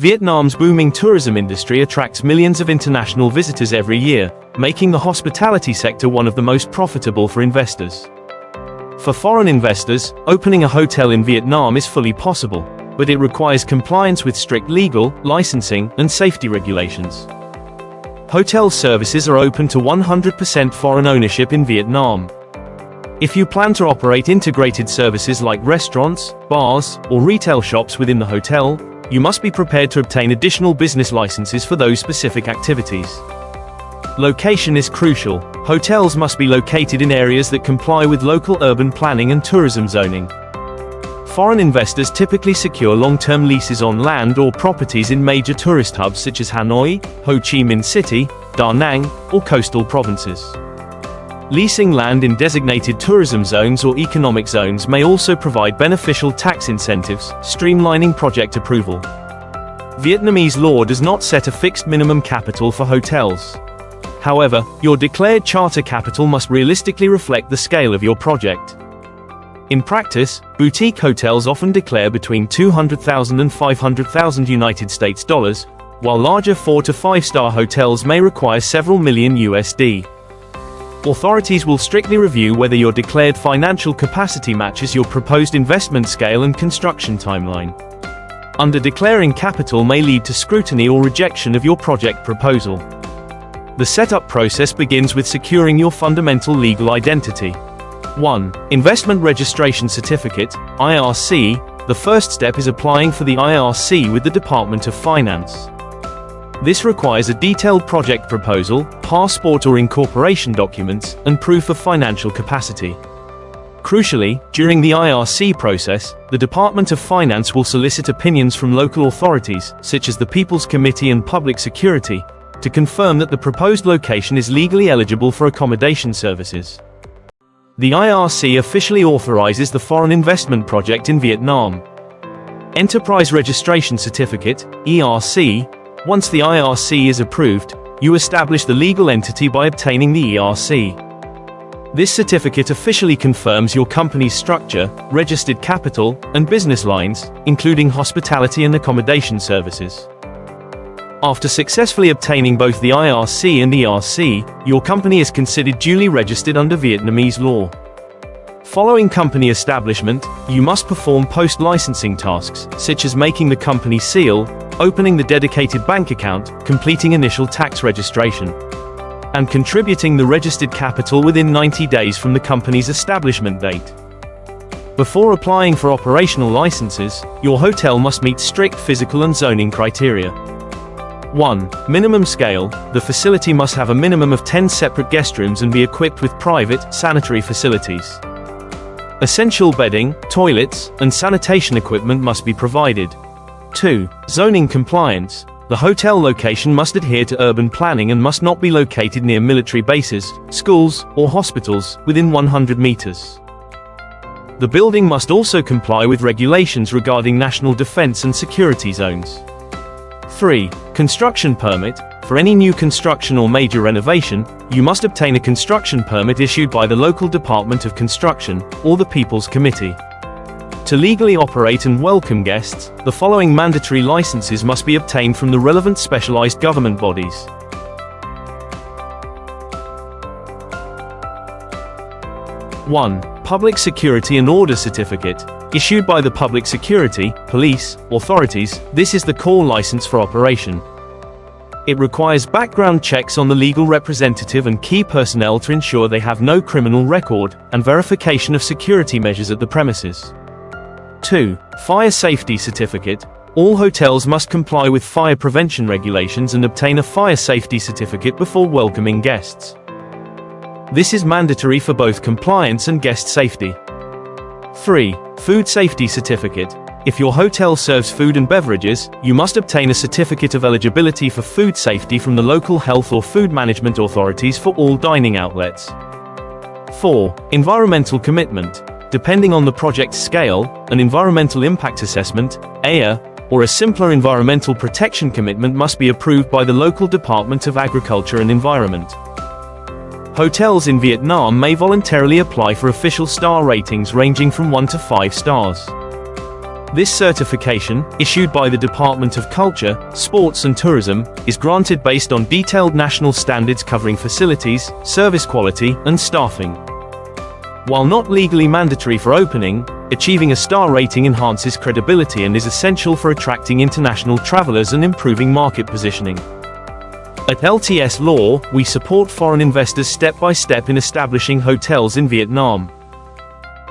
Vietnam's booming tourism industry attracts millions of international visitors every year, making the hospitality sector one of the most profitable for investors. For foreign investors, opening a hotel in Vietnam is fully possible, but it requires compliance with strict legal, licensing, and safety regulations. Hotel services are open to 100% foreign ownership in Vietnam. If you plan to operate integrated services like restaurants, bars, or retail shops within the hotel, you must be prepared to obtain additional business licenses for those specific activities. Location is crucial. Hotels must be located in areas that comply with local urban planning and tourism zoning. Foreign investors typically secure long-term leases on land or properties in major tourist hubs such as Hanoi, Ho Chi Minh City, Da Nang, or coastal provinces. Leasing land in designated tourism zones or economic zones may also provide beneficial tax incentives, streamlining project approval. Vietnamese law does not set a fixed minimum capital for hotels. However, your declared charter capital must realistically reflect the scale of your project. In practice, boutique hotels often declare between $200,000 and $500,000 United States dollars, while larger 4- to 5-star hotels may require several million USD. Authorities will strictly review whether your declared financial capacity matches your proposed investment scale and construction timeline. Under-declaring capital may lead to scrutiny or rejection of your project proposal. The setup process begins with securing your fundamental legal identity. 1. Investment Registration Certificate, IRC. The first step is applying for the IRC with the Department of Finance. This requires a detailed project proposal, passport or incorporation documents, and proof of financial capacity. Crucially, during the IRC process, the Department of Finance will solicit opinions from local authorities, such as the People's Committee and Public Security, to confirm that the proposed location is legally eligible for accommodation services. The IRC officially authorizes the foreign investment project in Vietnam. Enterprise Registration Certificate, ERC. Once the IRC is approved, you establish the legal entity by obtaining the ERC. This certificate officially confirms your company's structure, registered capital, and business lines, including hospitality and accommodation services. After successfully obtaining both the IRC and ERC, your company is considered duly registered under Vietnamese law. Following company establishment, you must perform post-licensing tasks, such as making the company seal, opening the dedicated bank account, completing initial tax registration, and contributing the registered capital within 90 days from the company's establishment date. Before applying for operational licenses, your hotel must meet strict physical and zoning criteria. 1. Minimum scale. The facility must have a minimum of 10 separate guest rooms and be equipped with private, sanitary facilities. Essential bedding, toilets, and sanitation equipment must be provided. 2. Zoning compliance. The hotel location must adhere to urban planning and must not be located near military bases, schools, or hospitals, within 100 meters. The building must also comply with regulations regarding national defense and security zones. 3. Construction permit. For any new construction or major renovation, you must obtain a construction permit issued by the local Department of Construction, or the People's Committee. To legally operate and welcome guests, the following mandatory licenses must be obtained from the relevant specialized government bodies. 1. Public Security and Order Certificate. Issued by the Public Security, Police, authorities, this is the core license for operation. It requires background checks on the legal representative and key personnel to ensure they have no criminal record, and verification of security measures at the premises. 2. Fire Safety Certificate. All hotels must comply with fire prevention regulations and obtain a fire safety certificate before welcoming guests. This is mandatory for both compliance and guest safety. 3. Food Safety Certificate. If your hotel serves food and beverages, you must obtain a certificate of eligibility for food safety from the local health or food management authorities for all dining outlets. 4. Environmental Commitment. Depending on the project's scale, an Environmental Impact Assessment, EIA, or a simpler environmental protection commitment must be approved by the local Department of Agriculture and Environment. Hotels in Vietnam may voluntarily apply for official star ratings ranging from 1 to 5 stars. This certification, issued by the Department of Culture, Sports and Tourism, is granted based on detailed national standards covering facilities, service quality, and staffing. While not legally mandatory for opening, achieving a star rating enhances credibility and is essential for attracting international travelers and improving market positioning. At LTS Law, we support foreign investors step by step in establishing hotels in Vietnam.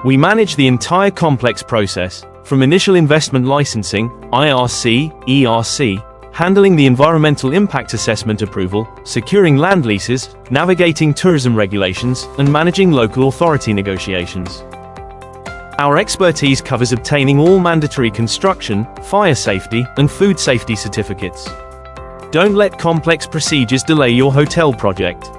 We manage the entire complex process, from initial investment licensing, IRC, ERC, handling the environmental impact assessment approval, securing land leases, navigating tourism regulations, and managing local authority negotiations. Our expertise covers obtaining all mandatory construction, fire safety, and food safety certificates. Don't let complex procedures delay your hotel project.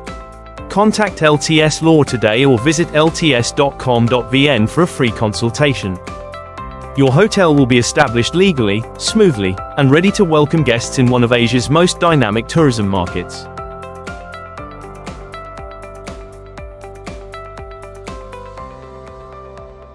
Contact LTS Law today or visit lts.com.vn for a free consultation. Your hotel will be established legally, smoothly, and ready to welcome guests in one of Asia's most dynamic tourism markets.